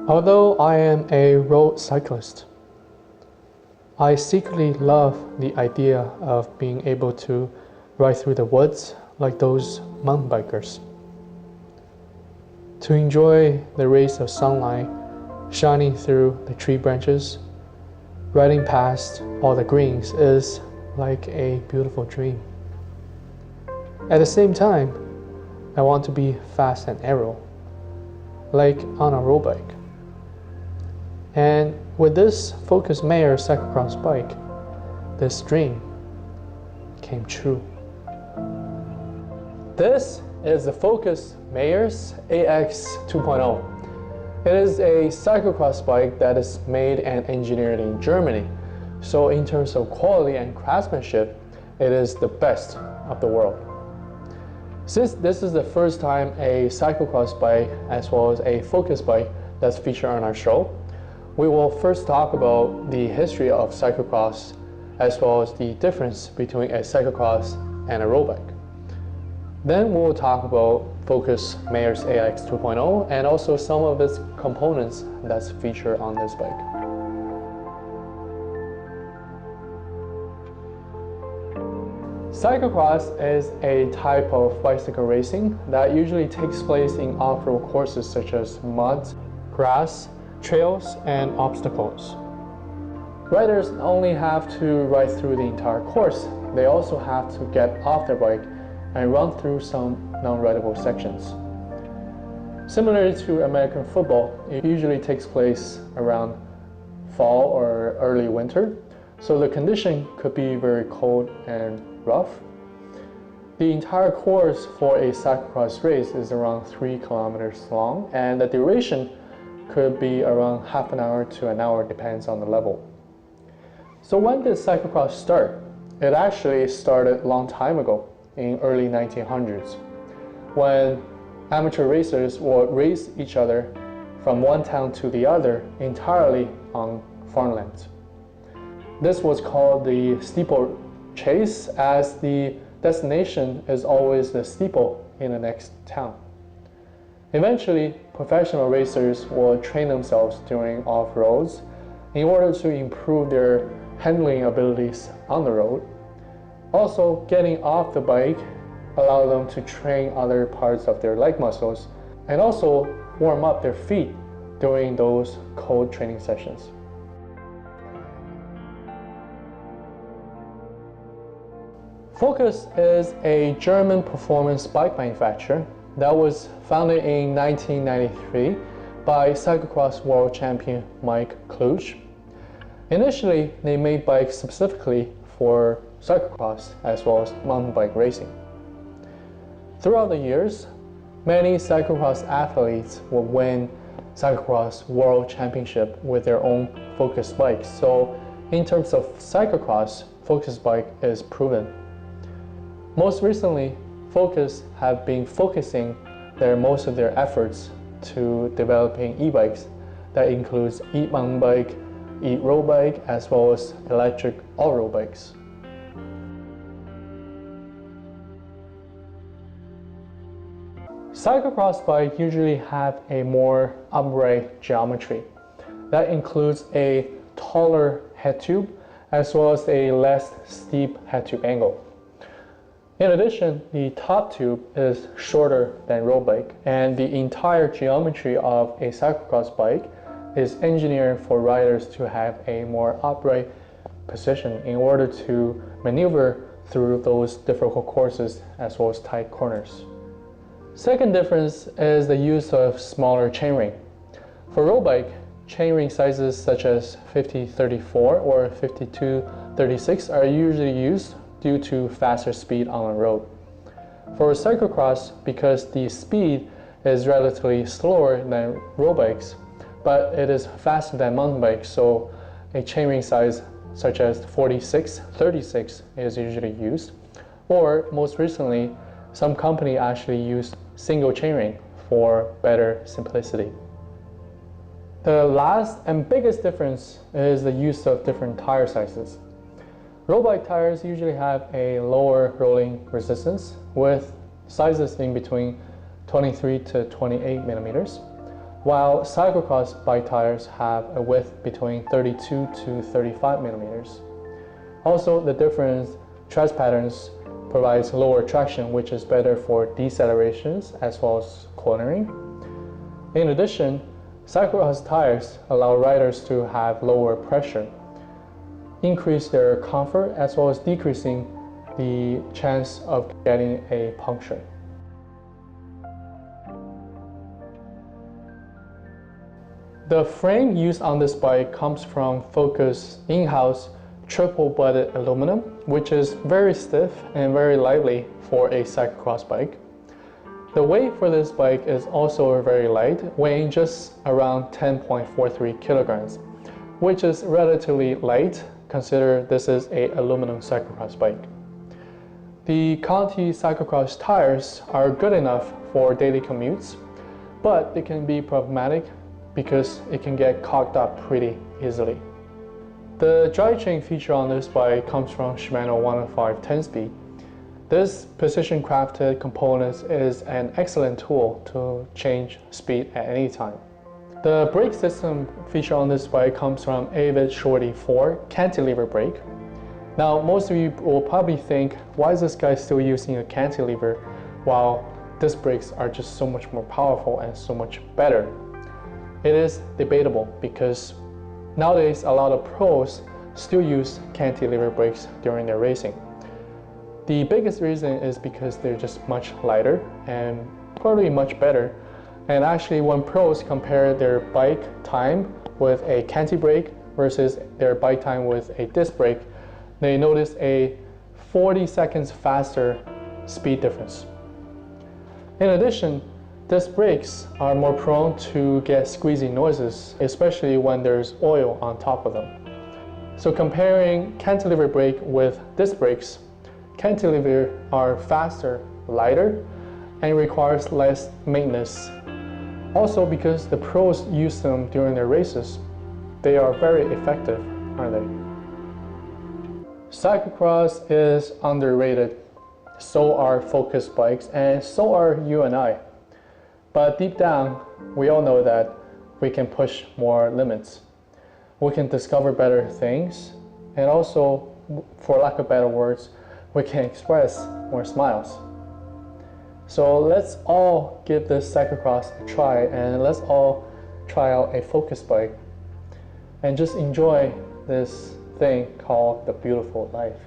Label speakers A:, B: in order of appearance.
A: Although I am a road cyclist, I secretly love the idea of being able to ride through the woods like those mountain bikers. To enjoy the rays of sunlight shining through the tree branches, riding past all the greens is like a beautiful dream. At the same time, I want to be fast and aero, like on a road bike. And with this Focus Mayor Cyclocross bike, this dream came true. This is the Focus Mayors AX 2.0. It is a cyclocross bike that is made and engineered in Germany. So in terms of quality and craftsmanship, it is the best of the world. Since this is the first time a cyclocross bike as well as a Focus bike that's featured on our show, we will first talk about the history of cyclocross as well as the difference between a cyclocross and a road bike. Then we'll talk about Focus Mayors AX 2.0 and also some of its components that's featured on this bike. Cyclocross is a type of bicycle racing that usually takes place in off-road courses such as mud, grass, trails, and obstacles. Riders not only have to ride through the entire course, they also have to get off their bike and run through some non-rideable sections. Similar to American football, it usually takes place around fall or early winter, so the condition could be very cold and rough. The entire course for a cyclocross race is around 3 kilometers long, and the duration could be around half an hour to an hour, depends on the level. So when did cyclocross start? It actually started a long time ago, in early 1900s, when amateur racers would race each other from one town to the other entirely on farmland. This was called the steeplechase, as the destination is always the steeple in the next town. Eventually, professional racers will train themselves during off-roads in order to improve their handling abilities on the road. Also, getting off the bike allows them to train other parts of their leg muscles and also warm up their feet during those cold training sessions. Focus is a German performance bike manufacturer that was founded in 1993 by cyclocross world champion Mike Kluge. Initially, they made bikes specifically for cyclocross as well as mountain bike racing. Throughout the years, many cyclocross athletes will win cyclocross world championship with their own Focus bikes. So in terms of cyclocross, Focus bike is proven. Most recently, Focus have been focusing most of their efforts to developing e-bikes that includes e-mountain bike, e-road bike, as well as electric all-road bikes. Cyclocross bikes usually have a more upright geometry. That includes a taller head tube as well as a less steep head tube angle. In addition, the top tube is shorter than road bike, and the entire geometry of a cyclocross bike is engineered for riders to have a more upright position in order to maneuver through those difficult courses as well as tight corners. Second difference is the use of smaller chainring. For road bike, chainring sizes such as 5034 or 5236 are usually used due to faster speed on a road. For cyclocross, because the speed is relatively slower than road bikes, but it is faster than mountain bikes, so a chainring size such as 4636 is usually used. Or most recently, some company actually use single chainring for better simplicity. The last and biggest difference is the use of different tire sizes. Road bike tires usually have a lower rolling resistance with sizes in between 23 to 28 millimeters, while cyclocross bike tires have a width between 32 to 35 millimeters. Also, the different tread patterns provides lower traction, which is better for decelerations as well as cornering. In addition, cyclocross tires allow riders to have lower pressure, increase their comfort, as well as decreasing the chance of getting a puncture. The frame used on this bike comes from Focus in-house triple-butted aluminum, which is very stiff and very lively for a cyclocross bike. The weight for this bike is also very light, weighing just around 10.43 kilograms, which is relatively light consider this is a aluminum cyclocross bike. The Conti cyclocross tires are good enough for daily commutes, but it can be problematic because it can get clogged up pretty easily. The drivetrain feature on this bike comes from Shimano 105 10-speed. This precision crafted component is an excellent tool to change speed at any time. The brake system feature on this bike comes from Avid Shorty 4 Cantilever Brake. Now, most of you will probably think, why is this guy still using a cantilever while disc brakes are just so much more powerful and so much better? It is debatable because nowadays a lot of pros still use cantilever brakes during their racing. The biggest reason is because they're just much lighter and probably much better. And actually, when pros compare their bike time with a canti brake versus their bike time with a disc brake, they notice a 40 seconds faster speed difference. In addition, disc brakes are more prone to get squeezy noises, especially when there's oil on top of them. So comparing cantilever brake with disc brakes, cantilever are faster, lighter, and requires less maintenance. Also, because the pros use them during their races, they are very effective, aren't they? Cyclocross is underrated. So are focus bikes, and so are you and I. But deep down, we all know that we can push more limits. We can discover better things, and also, for lack of better words, we can express more smiles. So let's all give this cyclocross a try, and let's all try out a focus bike and just enjoy this thing called the beautiful life.